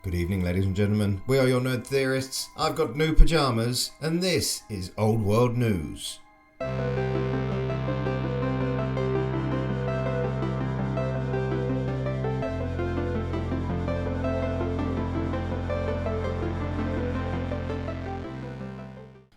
Good evening, ladies and gentlemen. We are your nerd theorists. I've got new pyjamas, and this is Old World News.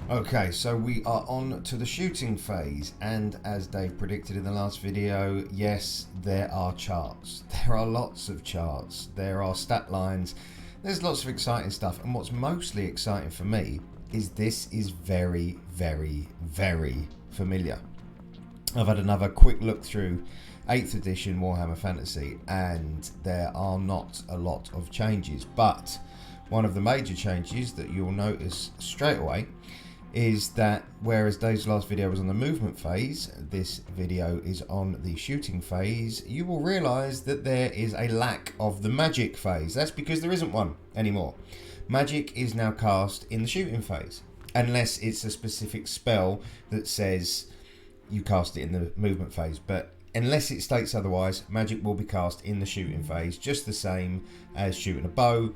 Okay, so we are on to the shooting phase, and as Dave predicted in the last video, yes, there are charts. There are lots of charts. There are stat lines. There's lots of exciting stuff, and what's mostly exciting for me is this is very, very, very familiar. I've had another quick look through 8th edition Warhammer Fantasy, and there are not a lot of changes, but one of the major changes that you'll notice straight away is that whereas Dave's last video was on the movement phase, this video is on the shooting phase. You will realise that there is a lack of the magic phase. That's because there isn't one anymore. Magic is now cast in the shooting phase, unless it's a specific spell that says you cast it in the movement phase. But unless it states otherwise, magic will be cast in the shooting phase, just the same as shooting a bow.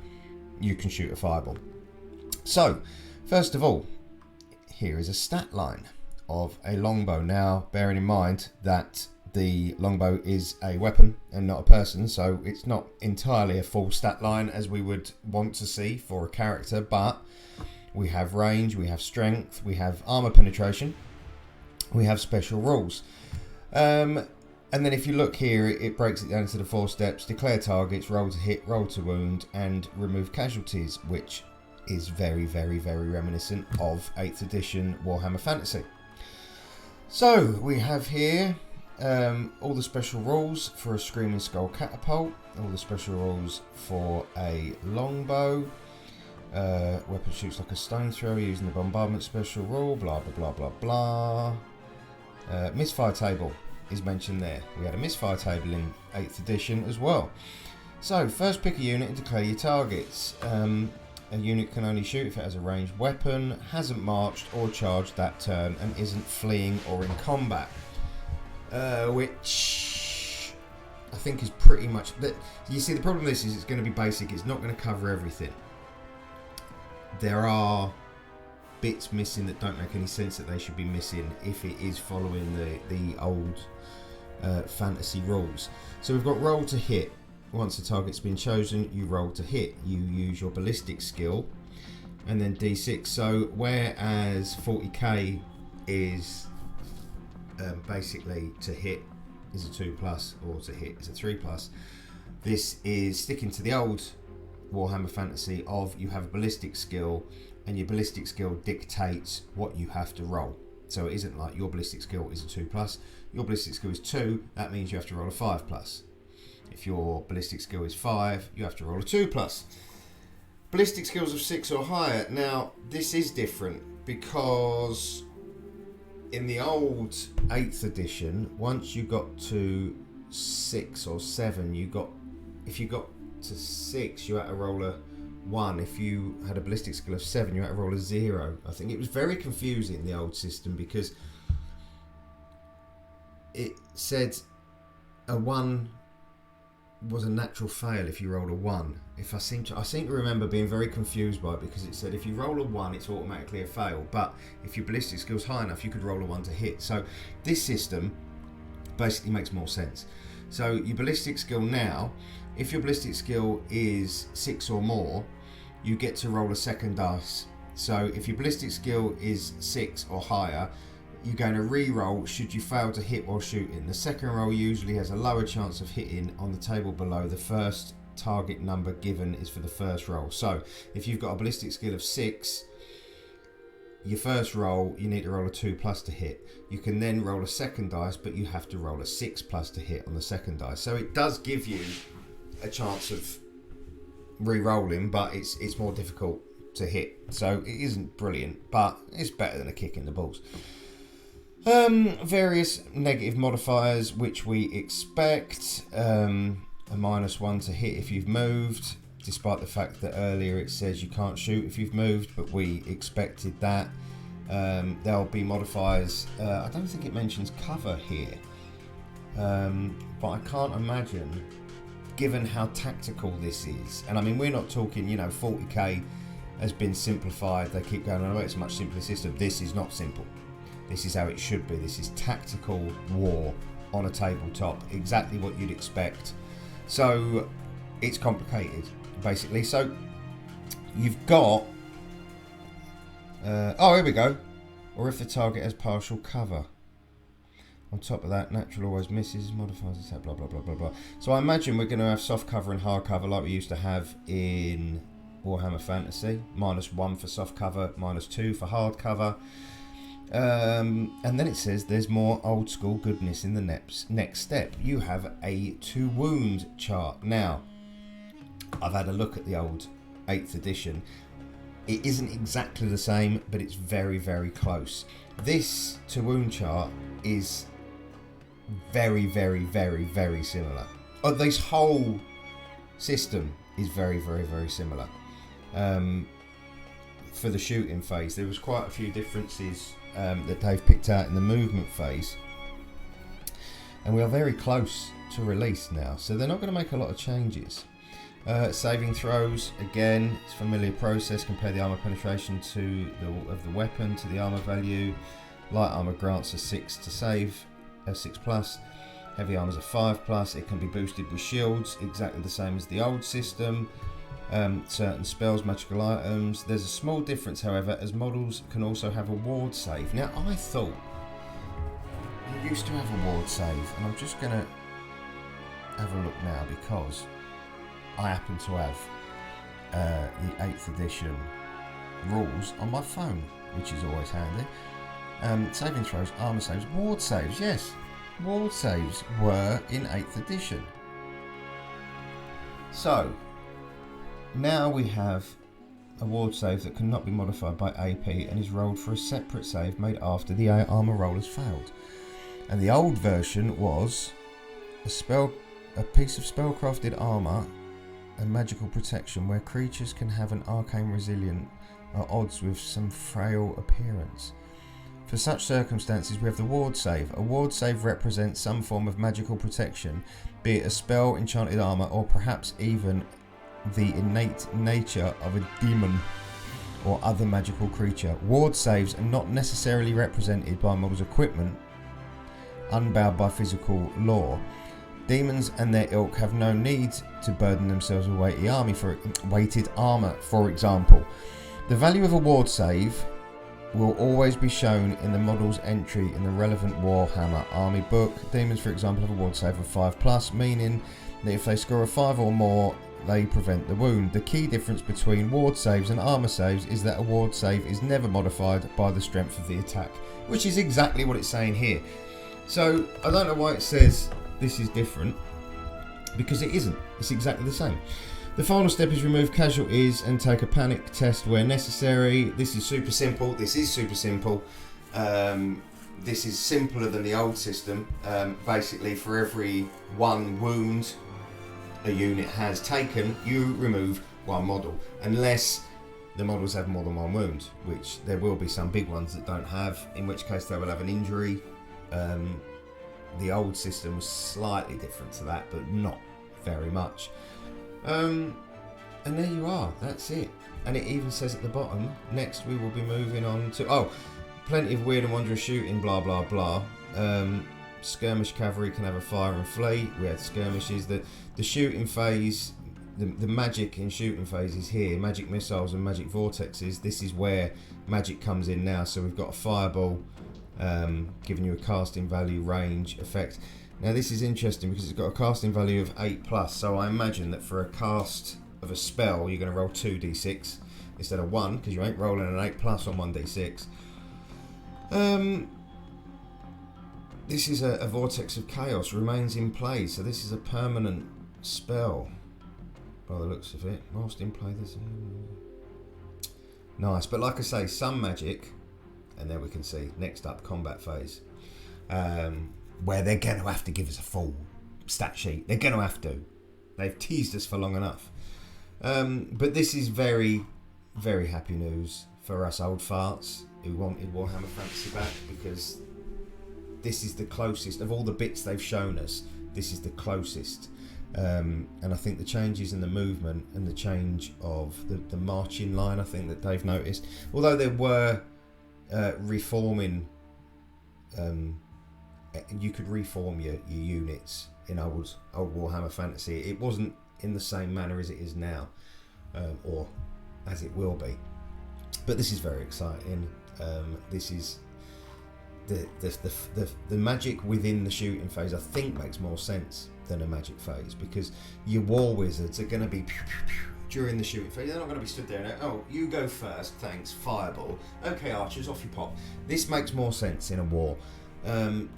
You can shoot a fireball. So, first of all, here is a stat line of a longbow. Now, bearing in mind that the longbow is a weapon and not a person, so it's not entirely a full stat line as we would want to see for a character, but we have range, we have strength, we have armor penetration, we have special rules. And then if you look here, it breaks it down into the 4 steps: declare targets, roll to hit, roll to wound, and remove casualties, which is very, very, very reminiscent of 8th edition Warhammer Fantasy. So we have here all the special rules for a Screaming Skull catapult, all the special rules for a longbow, weapon shoots like a stone thrower using the bombardment special rule, blah blah blah blah blah. Misfire table is mentioned there. We had a misfire table in 8th edition as well. So first, pick a unit and declare your targets. A unit can only shoot if it has a ranged weapon, hasn't marched or charged that turn, and isn't fleeing or in combat. Which I think is pretty much... You see, the problem with this is it's going to be basic. It's not going to cover everything. There are bits missing that don't make any sense that they should be missing if it is following the old fantasy rules. So we've got roll to hit. Once the target's been chosen, you roll to hit. You use your ballistic skill and then d6. So whereas 40k is basically to hit is a 2+, or to hit is a 3+, this is sticking to the old Warhammer Fantasy of you have a ballistic skill, and your ballistic skill dictates what you have to roll. So it isn't like your ballistic skill is a 2+, your ballistic skill is 2, that means you have to roll a 5+. If your ballistic skill is 5, you have to roll a 2+. Ballistic skills of 6 or higher. Now, this is different because in the old 8th edition, once you got to 6 or 7, if you got to 6, you had to roll a 1. If you had a ballistic skill of 7, you had to roll a 0. I think it was very confusing, the old system, because it said a 1 was a natural fail if you rolled a 1. I seem to remember being very confused by it, because it said if you roll a 1, it's automatically a fail, but if your ballistic skill's high enough, you could roll a 1 to hit. So this system basically makes more sense. So your ballistic skill now, if your ballistic skill is 6 or more, you get to roll a second dice. So if your ballistic skill is 6 or higher, you're going to re-roll should you fail to hit while shooting. The second roll usually has a lower chance of hitting. On the table below, the first target number given is for the first roll. So if you've got a ballistic skill of 6, your first roll you need to roll a 2+ to hit. You can then roll a second dice, but you have to roll a 6+ to hit on the second dice. So it does give you a chance of re-rolling, but it's more difficult to hit. So it isn't brilliant, but it's better than a kick in the balls. Various negative modifiers which we expect. A -1 to hit if you've moved, despite the fact that earlier it says you can't shoot if you've moved, but we expected that. There'll be modifiers. I don't think it mentions cover here, but I can't imagine given how tactical this is. And I mean, we're not talking, 40k has been simplified. They keep going, oh, it's a much simpler system. This is not simple. This is how it should be. This is tactical war on a tabletop, exactly what you'd expect. So it's complicated, basically. So you've got here we go. Or if the target has partial cover. On top of that, natural always misses, modifiers, etc. Blah blah blah blah blah. So I imagine we're going to have soft cover and hard cover like we used to have in Warhammer Fantasy. -1 for soft cover, -2 for hard cover. And then it says there's more old school goodness in the next step. You have a 2 wound chart. Now, I've had a look at the old 8th edition. It isn't exactly the same, but it's very, very close. This 2 wound chart is very, very, very, very similar. This whole system is very, very, very similar. For the shooting phase, there was quite a few differences that they've picked out in the movement phase, and we are very close to release now, so they're not going to make a lot of changes. Saving throws, again, it's a familiar process. Compare the armor penetration of the weapon to the armor value. Light armor grants a 6 to save, a 6+. Heavy armor's a 5+. It can be boosted with shields, exactly the same as the old system. Certain spells, magical items. There's a small difference, however, as models can also have a ward save. Now, I thought you used to have a ward save, and I'm just going to have a look now because I happen to have the 8th edition rules on my phone, which is always handy. Saving throws, armor saves, ward saves. Yes, ward saves were in 8th edition. So now we have a ward save that cannot be modified by AP and is rolled for a separate save made after the armor roll has failed. And the old version was a piece of spellcrafted armor and magical protection where creatures can have an arcane resilient at odds with some frail appearance. For such circumstances, we have the ward save. A ward save represents some form of magical protection, be it a spell, enchanted armor, or perhaps even the innate nature of a demon or other magical creature. Ward saves are not necessarily represented by a model's equipment, unbound by physical law. Demons and their ilk have no need to burden themselves with weighted armor, for example. The value of a ward save will always be shown in the model's entry in the relevant Warhammer army book. Demons, for example, have a ward save of 5+, meaning that if they score a 5 or more, they prevent the wound. The key difference between ward saves and armor saves is that a ward save is never modified by the strength of the attack, which is exactly what it's saying here. So I don't know why it says this is different, because it isn't. It's exactly the same. The final step is remove casualties and take a panic test where necessary. This is super simple. This is super simple. This is simpler than the old system. Basically, for every 1 wound a unit has taken, you remove 1 model, unless the models have more than 1 wound, which there will be some big ones that don't have, in which case they will have an injury. The old system was slightly different to that, but not very much. And there you are, that's it. And it even says at the bottom, next we will be moving on to plenty of weird and wondrous shooting, blah blah blah. Skirmish cavalry can have a fire and flee. We had skirmishes. The shooting phase, the magic in shooting phase is here. Magic missiles and magic vortexes. This is where magic comes in now. So we've got a fireball, giving you a casting value, range, effect. Now this is interesting because it's got a casting value of 8+, so I imagine that for a cast of a spell you're going to roll 2d6 instead of 1, because you ain't rolling an 8+ on 1d6. This is a vortex of chaos, remains in play, so this is a permanent spell by the looks of it. Whilst in play, there's nice, but like I say, some magic, and then we can see next up combat phase. Where they're going to have to give us a full stat sheet. They're going to have to. They've teased us for long enough. But this is very, very happy news for us old farts who wanted Warhammer Fantasy back, because this is the closest of all the bits they've shown us. This is the closest And I think the changes in the movement and the change of the marching line, I think that they've noticed, although there were reforming, you could reform your units in old Warhammer Fantasy. It wasn't in the same manner as it is now, or as it will be. But this is very exciting. This is the magic within the shooting phase. I think makes more sense than a magic phase, because your war wizards are going to be during the shooting phase. They're not going to be stood there and, oh, you go first, thanks, fireball. Okay, archers, off you pop. This makes more sense in a war. And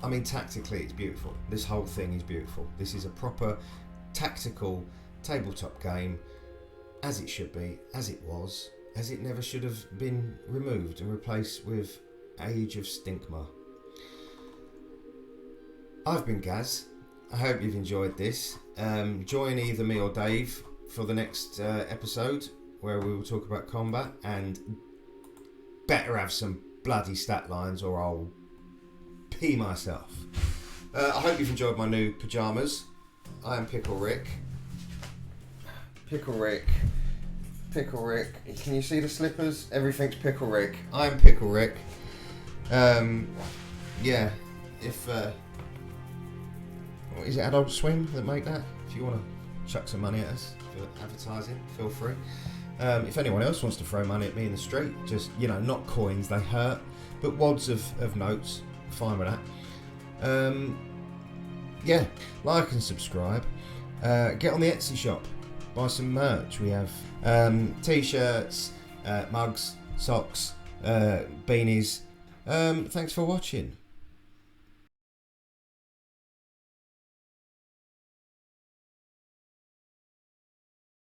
I mean, tactically, it's beautiful. This whole thing is beautiful. This is a proper tactical tabletop game, as it should be, as it was, as it never should have been removed and replaced with Age of Stinkma. I've been Gaz. I hope you've enjoyed this. Join either me or Dave for the next episode, where we will talk about combat, and better have some bloody stat lines or I'll pee myself. I hope you've enjoyed my new pyjamas. I am Pickle Rick. Pickle Rick. Pickle Rick. Can you see the slippers? Everything's Pickle Rick. I'm Pickle Rick. Yeah. If is it Adult Swim that make that? If you want to chuck some money at us for advertising, feel free. If anyone else wants to throw money at me in the street, just, not coins, they hurt, but wads of notes, fine with that. Yeah, like and subscribe. Get on the Etsy shop, buy some merch. We have t-shirts, mugs, socks, beanies. Thanks for watching.